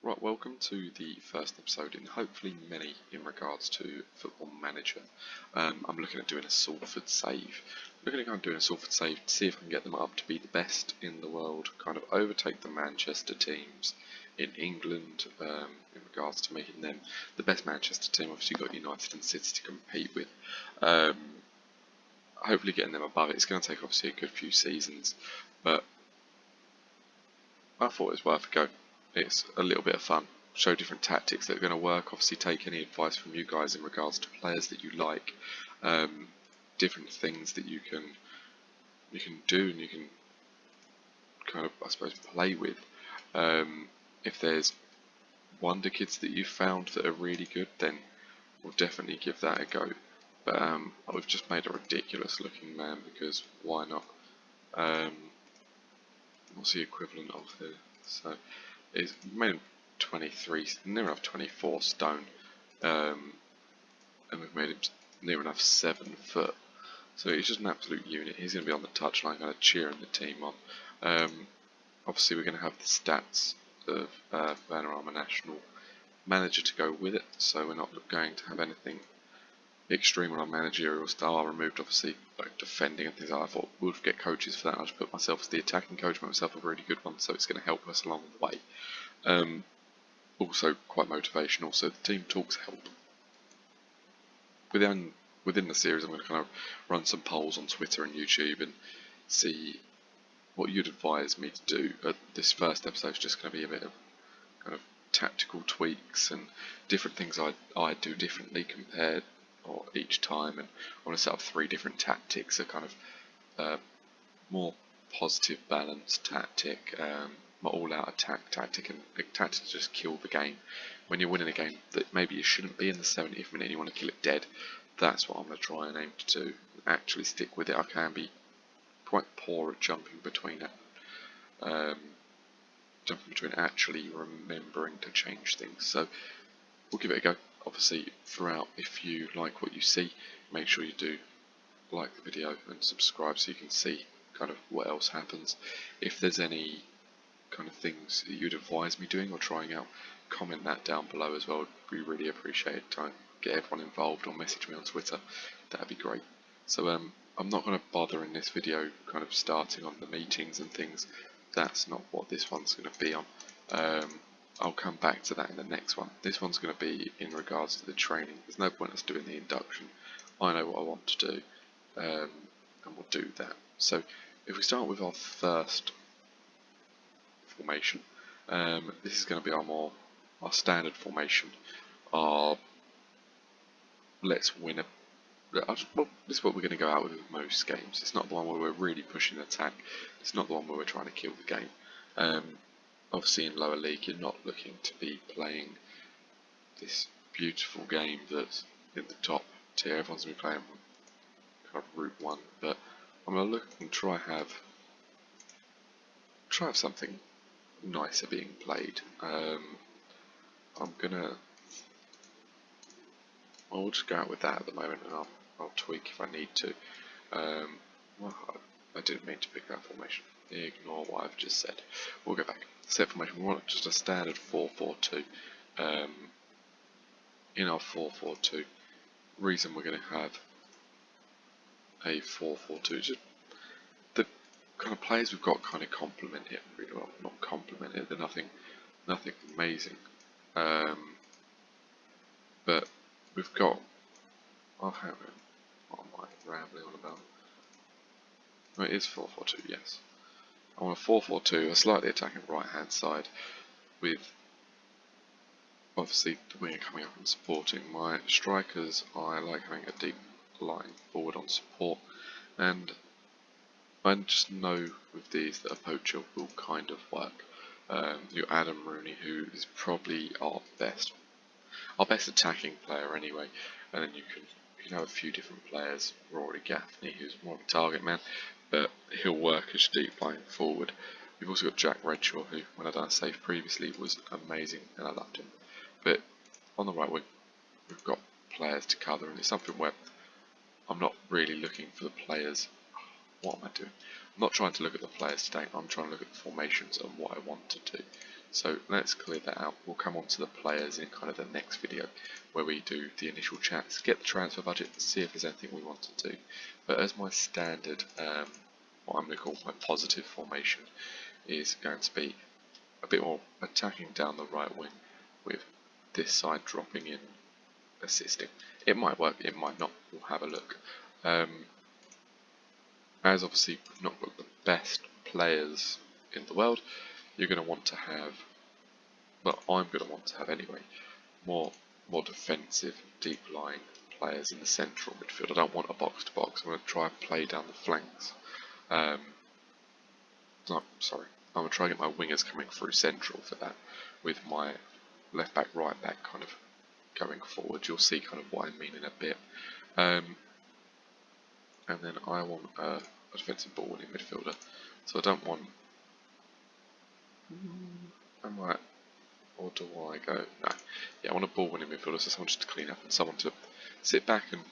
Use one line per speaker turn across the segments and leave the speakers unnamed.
Right, welcome to the first episode in hopefully many in regards to Football Manager. I'm looking at doing a Salford save. Looking at doing a Salford save to see if I can get them up to be the best in the world, kind of overtake the Manchester teams in England in regards to making them the best Manchester team. Obviously you've got United and City to compete with. Hopefully getting them above it. It's going to take obviously a good few seasons, but I thought it was worth a go. It's a little bit of fun. Show different tactics that are going to work. Obviously, take any advice from you guys in regards to players that you like, different things that you can do and you can kind of, I suppose, play with. If there's wonder kids that you've found that are really good, then we'll definitely give that a go. But I've just made a ridiculous looking man because why not? What's the equivalent of here? So it's made him 23, near enough 24 stone, and we've made him near enough 7 foot. So he's just an absolute unit. He's going to be on the touchline, kind of cheering the team on. Obviously, we're going to have the stats of Vanarama National Manager to go with it, so we're not going to have anything extreme on our managerial style. I removed obviously like defending and things like that. I thought we'd get coaches for that. I just put myself as the attacking coach, made myself a really good one, so it's going to help us along the way. Also quite motivational, so the team talks help. Within the series, I'm going to kind of run some polls on Twitter and YouTube and see what you'd advise me to do. This first episode is just going to be a bit of kind of tactical tweaks and different things I do differently compared or each time, and I want to set up 3 different tactics: a kind of more positive, balanced tactic, my all-out attack tactic, and a tactic to just kill the game. When you're winning a game that maybe you shouldn't be in the 70th minute, you want to kill it dead. That's what I'm going to try and aim to do. Actually stick with it. I can be quite poor at jumping between actually remembering to change things. So we'll give it a go. Obviously, throughout, if you like what you see, make sure you do like the video and subscribe so you can see kind of what else happens. If there's any kind of things that you'd advise me doing or trying out, comment that down below as well. We really appreciate it. Try and get everyone involved or message me on Twitter. That'd be great. So I'm not going to bother in this video kind of starting on the meetings and things. That's not what this one's going to be on. I'll come back to that in the next one. This one's going to be in regards to the training. There's no point in us doing the induction. I know what I want to do, and we'll do that. So if we start with our first formation, this is going to be our standard formation. Our let's win a. Well, this is what we're going to go out with most games. It's not the one where we're really pushing attack. It's not the one where we're trying to kill the game. Obviously in lower league you're not looking to be playing this beautiful game that's in the top tier. Everyone's going to be playing kind of Route 1, but I'm going to look and try have something nicer being played. I'll just go out with that at the moment, and I'll tweak if I need to. Well, I didn't mean to pick that formation. Ignore what I've just said. We'll go back. Set formation. We want just a standard 4-4-2. In our 4-4-2, reason we're going to have a 4-4-2 just the kind of players we've got kind of complement it really well. Not complement it. They're nothing amazing. But we've got. What am I rambling on about? No, it is 4-4-2, yes. I want a 4-4-2, a slightly attacking right hand side with obviously the winger coming up and supporting. My strikers, I like having a deep line forward on support, and I just know with these that a poacher will kind of work. Your Adam Rooney, who is probably our best attacking player anyway, and then you can have a few different players. Rory Gaffney, who's more of a target man, but he'll work as deep line forward. We've also got Jack Redshaw, who, when I done a save previously, was amazing and I loved him. But on the right wing, we've got players to cover, and it's something where I'm not really looking for the players. What am I doing? I'm not trying to look at the players today. I'm trying to look at the formations and what I want to do. So let's clear that out. We'll come on to the players in kind of the next video where we do the initial chats, get the transfer budget, see if there's anything we want to do. But as my standard, what I'm going to call my positive formation is going to be a bit more attacking down the right wing with this side dropping in, assisting. It might work, it might not, we'll have a look. As obviously we've not got the best players in the world, you're going to want to have, but I'm going to want to have anyway, more defensive, deep lying players in the central midfield. I don't want a box to box. I'm going to try and play down the flanks. No, sorry, I'm going to try and get my wingers coming through central for that, with my left back, right back kind of going forward. You'll see kind of what I mean in a bit. And then I want a defensive ball winning midfielder. So I don't want. Am I? Or do I go? No. Yeah, I want a ball winning midfielder, so someone just to clean up and someone to sit back and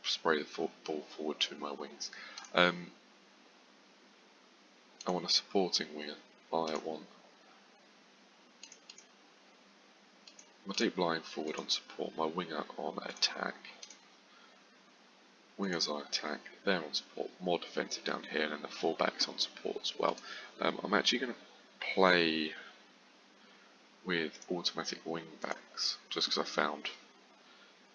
spray the ball forward to my wings. I want a supporting winger. I want my deep line forward on support, my winger on attack. Wingers on attack, they're on support, more defensive down here, and then the fullbacks on support as well. I'm actually going to play with automatic wing backs, just because I found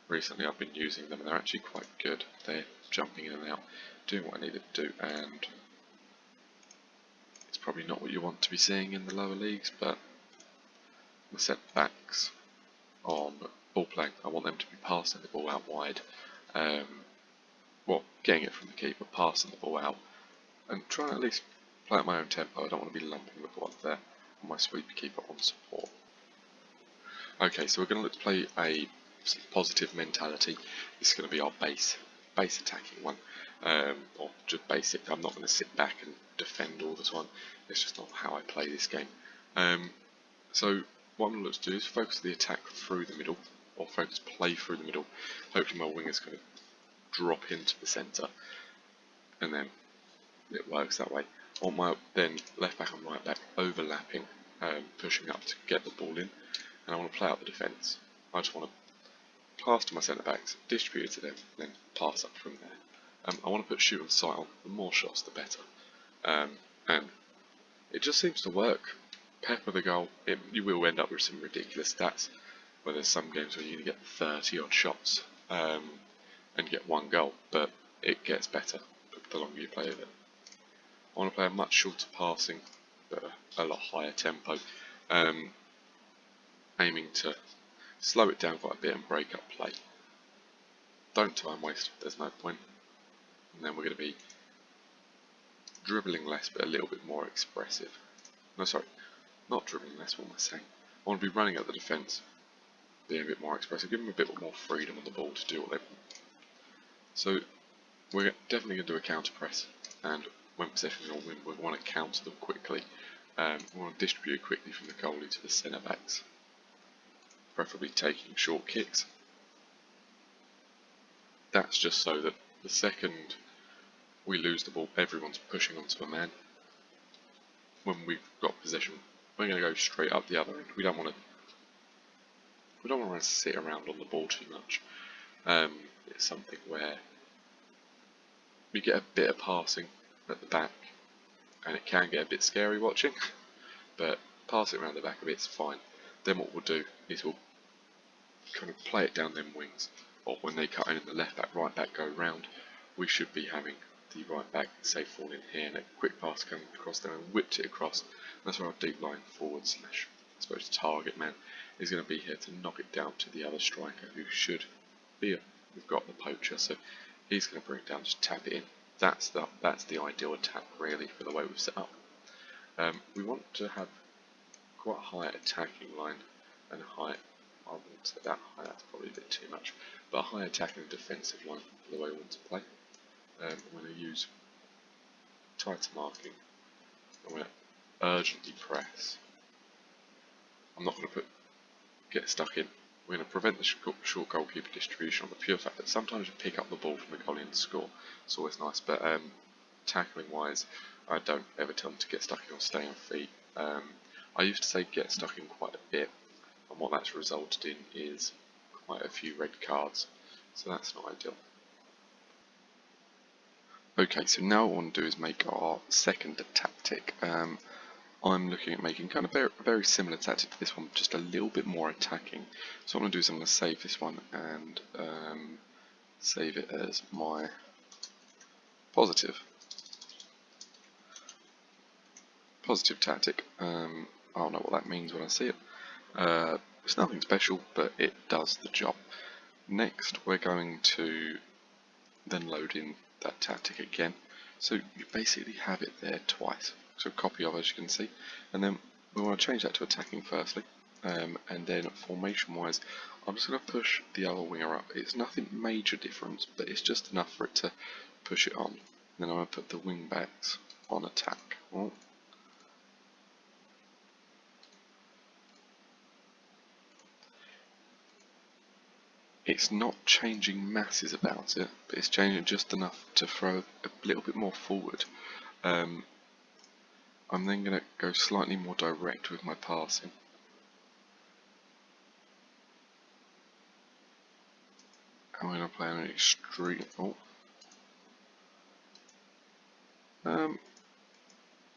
recently I've been using them and they're actually quite good. They're jumping in and out, doing what I need to do, and it's probably not what you want to be seeing in the lower leagues, but the set backs on ball playing, I want them to be passing the ball out wide. Well, getting it from the keeper, passing the ball out, and trying to at least play at my own tempo. I don't want to be lumping the ball up there on my sweeper keeper on support. Okay, so we're going to look to play a positive mentality. This is going to be our base attacking one, or just basic. I'm not going to sit back and defend all the time. It's just not how I play this game. So what I'm going to look to do is focus the attack through the middle, or focus play through the middle. Hopefully my wingers kind of drop into the centre, and then it works that way. I want my then left back and right back overlapping, pushing up to get the ball in, and I want to play out the defence. I just want to pass to my centre backs, distribute it to them, and then pass up from there. I want to put shoot on sight on. The more shots, the better. And it just seems to work. Pepper the goal. You will end up with some ridiculous stats, where there's some games where you can get 30 odd shots and get one goal, but it gets better the longer you play with it. I want to play a much shorter passing, but a lot higher tempo, aiming to slow it down quite a bit and break up play. Don't time waste, there's no point. And then we're going to be dribbling less but a little bit more expressive. No, sorry, not dribbling less, what am I saying? I want to be running at the defence, being a bit more expressive, give them a bit more freedom on the ball to do what they want. So we're definitely going to do a counter press, and when possession is on win, we want to counter them quickly. We want to distribute quickly from the goalie to the centre backs, preferably taking short kicks. That's just so that the second we lose the ball, everyone's pushing onto a man. When we've got possession, we're going to go straight up the other end. We don't want to sit around on the ball too much. It's something where we get a bit of passing at the back, and it can get a bit scary watching, but passing around the back a bit's fine. Then what we'll do is we'll kind of play it down them wings, or when they cut in and the left back, right back go round, we should be having the right back, say, fall in here, and a quick pass coming across there and whipped it across. That's where our deep line forward slash, I suppose, target man is going to be here to knock it down to the other striker, who should be we've got the poacher, so he's going to bring it down, just tap it in. That's the ideal attack really for the way we've set up. We want to have quite a high attacking line and high. I wouldn't say that high. That's probably a bit too much. But a high attacking and defensive line for the way we want to play. I'm going to use tighter marking. I'm going to urgently press. I'm not going to get stuck in. We're going to prevent the short goalkeeper distribution on the pure fact that sometimes you pick up the ball from the goalie and score. It's always nice, but tackling wise, I don't ever tell them to get stuck in or stay on feet. I used to say get stuck in quite a bit, and what that's resulted in is quite a few red cards, so that's not ideal. Okay, so now what I want to do is make our second tactic. I'm looking at making kind of a very similar tactic to this one, just a little bit more attacking. So what I'm going to do is I'm going to save this one and save it as my positive tactic. I don't know what that means when I see it. It's nothing special, but it does the job. Next, we're going to then load in that tactic again. So you basically have it there twice. So copy of, as you can see, and then we want to change that to attacking firstly, and then formation wise I'm just going to push the other winger up. It's nothing major difference, but it's just enough for it to push it on. Then I'm going to put the wing backs on attack. Oh. It's not changing masses about it, but it's changing just enough to throw a little bit more forward. I'm then going to go slightly more direct with my passing. I'm going to play an extreme. Oh. I'm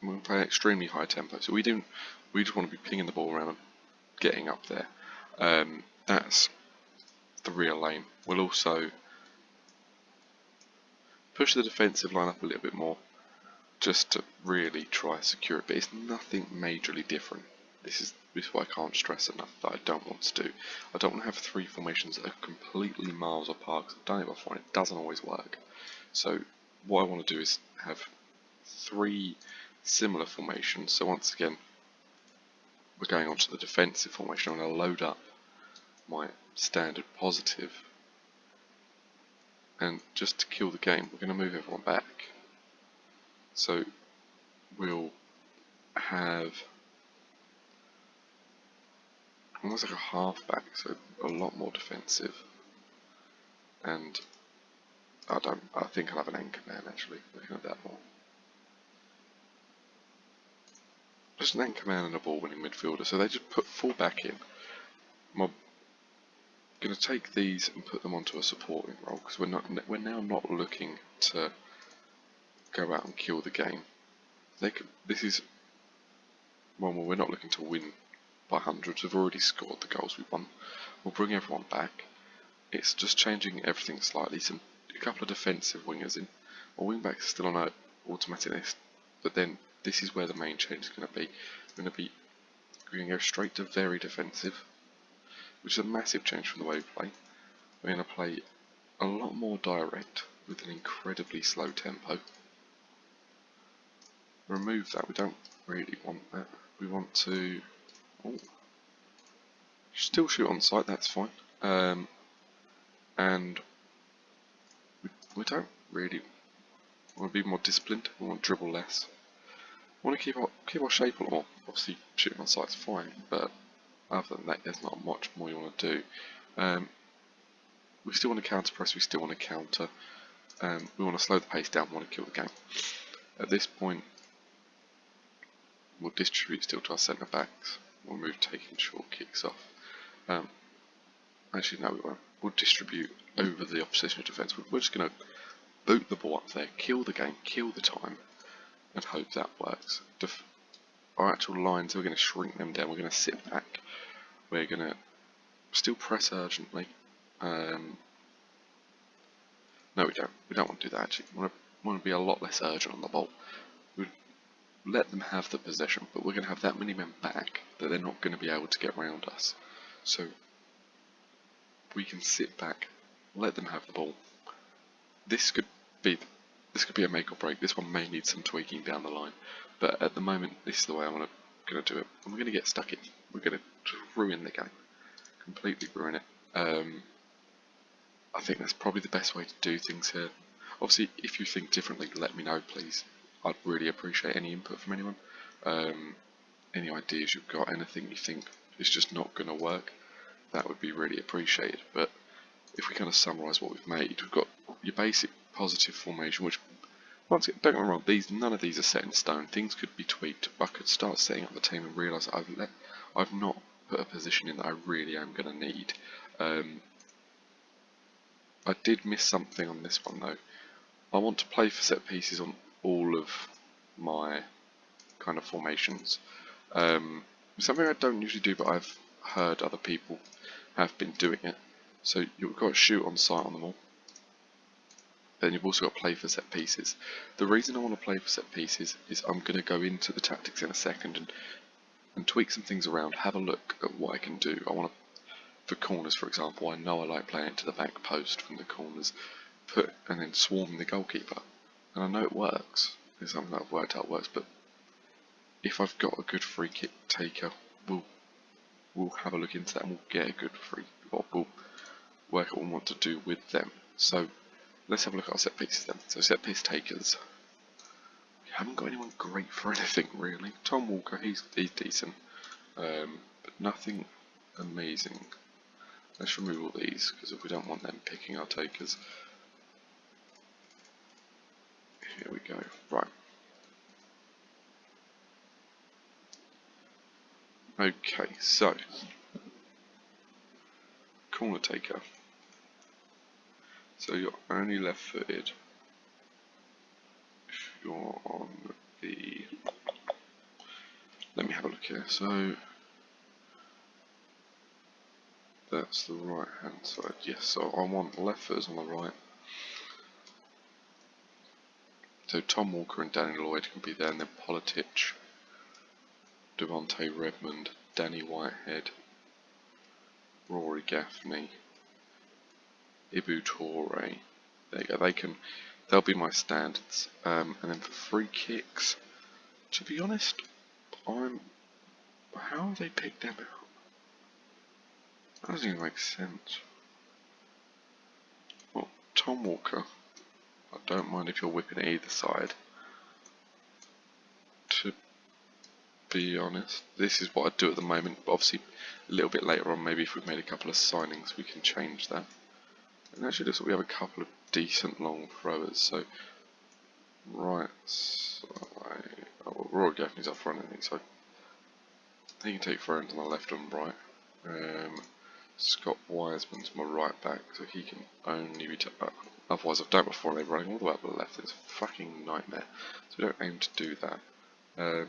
going to play an extremely high tempo. So we just want to be pinging the ball around and getting up there. That's the real aim. We'll also push the defensive line up a little bit more, just to really try to secure it, but it's nothing majorly different. This is what I can't stress enough that I don't want to do. I don't want to have three formations that are completely miles apart, because I've done it before and it doesn't always work. So what I want to do is have three similar formations. So once again, we're going on to the defensive formation. I'm going to load up my standard positive, and just to kill the game, we're going to move everyone back. So we'll have almost like a half-back, so a lot more defensive. And I think I'll have an anchor man actually, looking at that more. Just an anchor man and a ball winning midfielder, so they just put full back in. I'm going to take these and put them onto a supporting role, because we're now not looking to go out and kill the game. This is one where we're not looking to win by hundreds. We've already scored the goals we want. We'll bring everyone back. It's just changing everything slightly. A couple of defensive wingers in. Our wing backs are still on automatic list, but then this is where the main change is going to be. We're going to go straight to very defensive, which is a massive change from the way we play. We're going to play a lot more direct with an incredibly slow tempo. Remove that. We don't really want that. We want to still shoot on sight. That's fine. And we don't really want to be more disciplined. We want to dribble less. We want to keep our shape a lot more. Obviously, shooting on sight's fine, but other than that, there's not much more you want to do. We still want to counter press. We still want to counter. We want to slow the pace down. We want to kill the game. At this point, we'll distribute still to our centre backs. We'll move taking short kicks off. Actually, no, we won't. We'll distribute over the opposition defence. We're just going to boot the ball up there, kill the game, kill the time, and hope that works. Our actual lines, we're going to shrink them down. We're going to sit back. We're going to still press urgently. No, we don't. We don't want to do that actually. We want to be a lot less urgent on the ball. We let them have the possession, but we're going to have that many men back that they're not going to be able to get around us. So we can sit back, let them have the ball. This could be a make or break. This one may need some tweaking down the line, but at the moment, this is the way I'm going to do it. And we're going to get stuck in. We're going to ruin the game, completely ruin it. I think that's probably the best way to do things here. Obviously, if you think differently, let me know, please. I'd really appreciate any input from anyone. Any ideas you've got, anything you think is just not going to work, that would be really appreciated. But if we kind of summarise what we've made, we've got your basic positive formation, which Once again, don't get me wrong, none of these are set in stone. Things could be tweaked. I could start setting up the team and realise I've not put a position in that I really am going to need. I did miss something on this one though. I want to play for set pieces on all of my kind of formations. Something I don't usually do, but I've heard other people have been doing it. So you've got to shoot on sight on them all. Then you've also got to play for set pieces. The reason I want to play for set pieces is I'm going to go into the tactics in a second and tweak some things around, have a look at what I can do. I want to, for corners for example, I know I like playing it to the back post from the corners, and then swarming the goalkeeper. And I know it works, it's something that I've worked out works, but if I've got a good free kick taker, we'll have a look into that and we'll get a good we'll work out what we want to do with them. So let's have a look at our set pieces then. So set piece takers. We haven't got anyone great for anything really. Tom Walker, he's decent, but nothing amazing. Let's remove all these because if we don't want them picking our takers. Here we go. Right. Okay, so corner taker. So you're only left footed if you're on the, let me have a look here. So that's the right hand side. Yes, so I want left footers on the right. So Tom Walker and Danny Lloyd can be there, and then Politich, Devontae Redmond, Danny Whitehead, Rory Gaffney, Ibu Toure. There you go. They'll be my standards. And then for free kicks, to be honest, how have they picked them out? That doesn't even make sense. Well, Tom Walker, I don't mind if you're whipping it either side. To be honest, this is what I do at the moment, but obviously a little bit later on, maybe if we've made a couple of signings, we can change that. And actually looks like we have a couple of decent long throwers, so right side, Rory Gaffney's up front, I think, so he can take throw-ins on the left and right. Scott Wiseman's my right back, so he can only be otherwise I've done it before, they're running all the way up the left. It's a fucking nightmare, so we don't aim to do that. You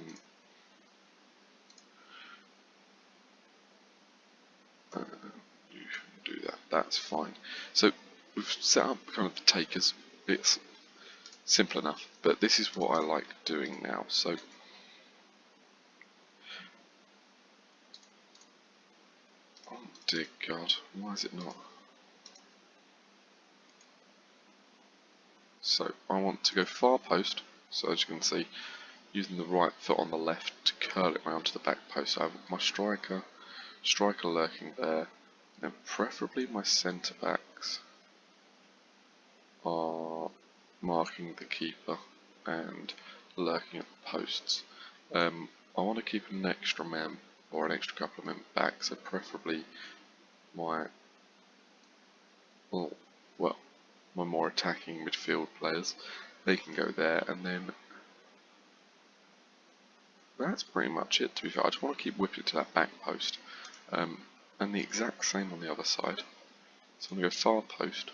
can do that, that's fine. So we've set up kind of the takers. It's simple enough, but this is what I like doing now. So oh dear God, why is it not? So I want to go far post, so as you can see, using the right foot on the left to curl it round to the back post. So I have my striker lurking there, and preferably my centre backs are marking the keeper and lurking at the posts. I want to keep an extra man or an extra couple of men back, so preferably my my more attacking midfield players, they can go there, and then that's pretty much it, to be fair. I just want to keep whipping it to that back post, and the exact same on the other side. So I'm going to go far post.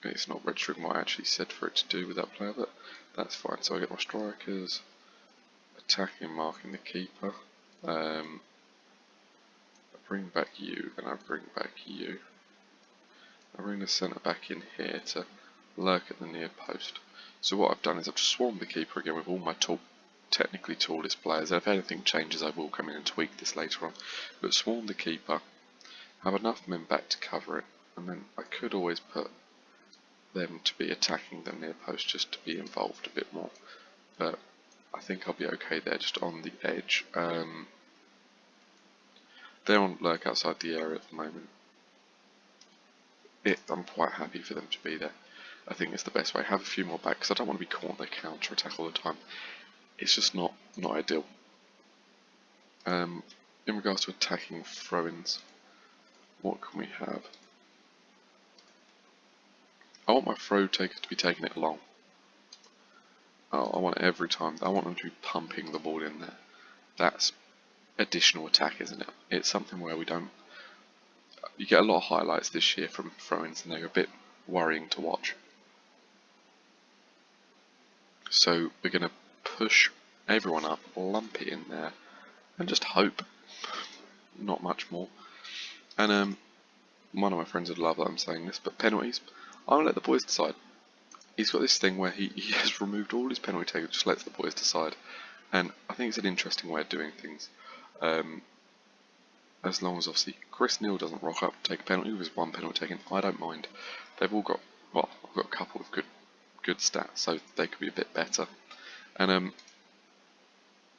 It's not registering what I actually said for it to do with that player, but that's fine. So I get my strikers attacking and marking the keeper. I bring back you, and I bring back you. I bring the centre back in here to lurk at the near post. So what I've done is I've just swarmed the keeper again with all my technically tallest players. If anything changes, I will come in and tweak this later on. But swarm the keeper, have enough men back to cover it, and then I could always put them to be attacking the near post just to be involved a bit more. But I think I'll be okay there, just on the edge. They're on lurk outside the area at the moment. I'm quite happy for them to be there. I think it's the best way. Have a few more back, because I don't want to be caught on their counter attack all the time. It's just not ideal. In regards to attacking throw-ins, what can we have? I want my throw taker to be taking it along. I want every time. I want them to be pumping the ball in there. That's additional attack, isn't it? It's something where we don't. You get a lot of highlights this year from throw-ins, and they're a bit worrying to watch. So we're going to push everyone up, lump it in there, and just hope. Not much more. And one of my friends would love that I'm saying this, but penalties, I'll let the boys decide. He's got this thing where he has removed all his penalty takers, just lets the boys decide. And I think it's an interesting way of doing things. As long as obviously Chris Neal doesn't rock up, take a penalty with his one penalty taken, I don't mind. They've all got, well, I've got a couple of good stats, so they could be a bit better. And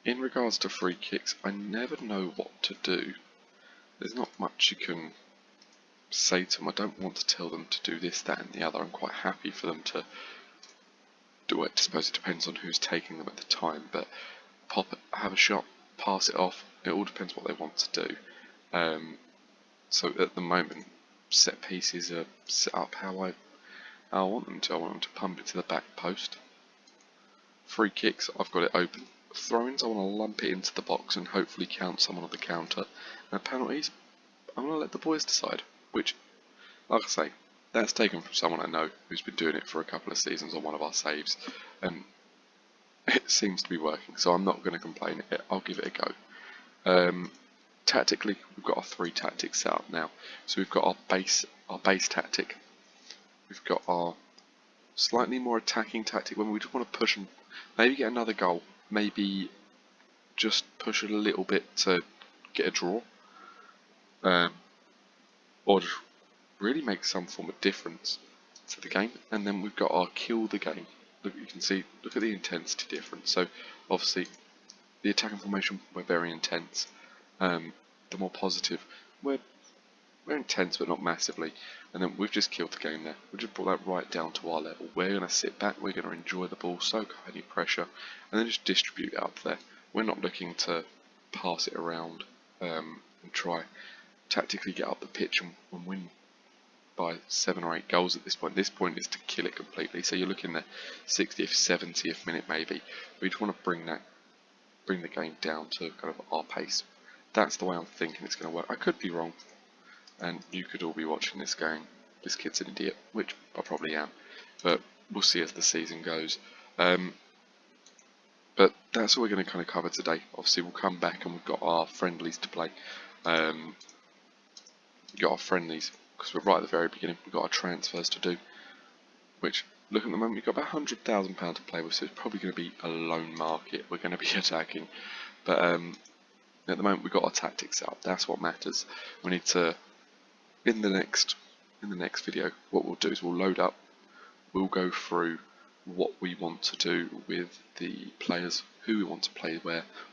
in regards to free kicks, I never know what to do. There's not much you can say to them. I don't want to tell them to do this, that and the other. I'm quite happy for them to do it. I suppose it depends on who's taking them at the time, but pop it, have a shot, pass it off. It all depends what they want to do. So at the moment, set pieces are set up how I want them to. I want them to pump it to the back post. Free kicks, I've got it open. Throw-ins, I want to lump it into the box and hopefully count someone on the counter. And penalties, I'm going to let the boys decide. Which, like I say, that's taken from someone I know who's been doing it for a couple of seasons on one of our saves, and it seems to be working. So I'm not going to complain. I'll give it a go. Tactically, we've got our 3 tactics set up now. So we've got our base tactic. We've got our slightly more attacking tactic when we just want to push and maybe get another goal. Maybe just push it a little bit to get a draw. Or just really make some form of difference to the game. And then we've got our kill the game. Look, you can see, look at the intensity difference. So obviously the attacking formation, we're very intense. The more positive, we're intense but not massively. And then we've just killed the game there. We've just brought that right down to our level. We're going to sit back, we're going to enjoy the ball, soak up any pressure, and then just distribute it up there. We're not looking to pass it around and try tactically get up the pitch and win by 7 or 8 goals at this point. This point is to kill it completely. So you're looking at the 60th, 70th minute maybe. We just want to bring the game down to kind of our pace. That's the way I'm thinking it's going to work. I could be wrong, and you could all be watching this going, this kid's an idiot, which I probably am, but we'll see as the season goes. But that's all we're going to kind of cover today. Obviously we'll come back and we've got our friendlies to play. We've got our friendlies, because we're right at the very beginning. We've got our transfers to do, which, look, at the moment we've got about £100,000 to play with, so it's probably going to be a loan market. We're going to be attacking, but at the moment we've got our tactics out. That's what matters. We need to, in the next video, what we'll do is we'll load up. We'll go through what we want to do with the players, who we want to play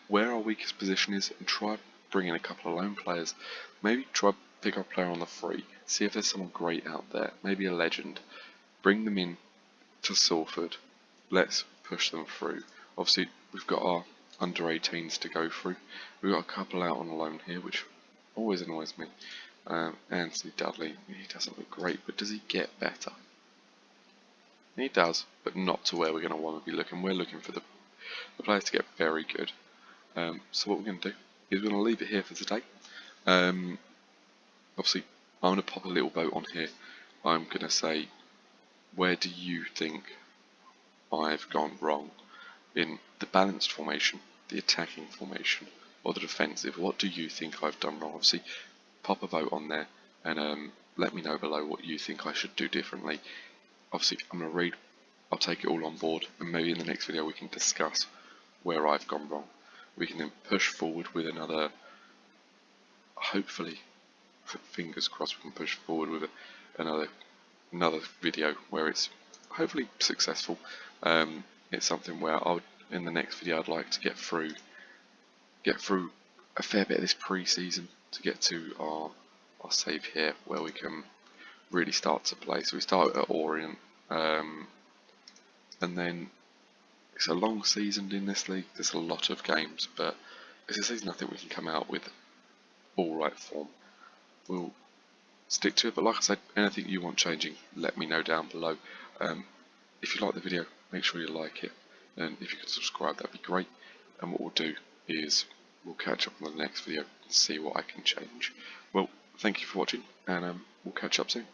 where our weakest position is, and try bring in a couple of lone players. Maybe try pick up a player on the free, see if there's someone great out there, maybe a legend. Bring them in to Salford. Let's push them through. Obviously, we've got our under 18s to go through. We've got a couple out on loan here, which always annoys me. Anthony Dudley, he doesn't look great, but does he get better? He does, but not to where we're going to want to be looking. We're looking for the players to get very good. So what we're going to do is we're going to leave it here for today. Obviously, I'm going to pop a little vote on here. I'm going to say, where do you think I've gone wrong in the balanced formation, the attacking formation, or the defensive? What do you think I've done wrong? Obviously, pop a vote on there and let me know below what you think I should do differently. Obviously, I'm going to read, I'll take it all on board, and maybe in the next video we can discuss where I've gone wrong. We can then push forward with another, hopefully, fingers crossed, we can push forward with another video where it's hopefully successful. It's something where in the next video I'd like to get through a fair bit of this pre-season to get to our save here where we can really start to play. So we start at Orient, and then it's a long season in this league. There's a lot of games, but it's a season I think we can come out with all right form. We'll stick to it, but like I said, anything you want changing, let me know down below. If you like the video, make sure you like it. and if you could subscribe, that'd be great. And what we'll do is we'll catch up on the next video and see what I can change. Well, thank you for watching, and we'll catch up soon.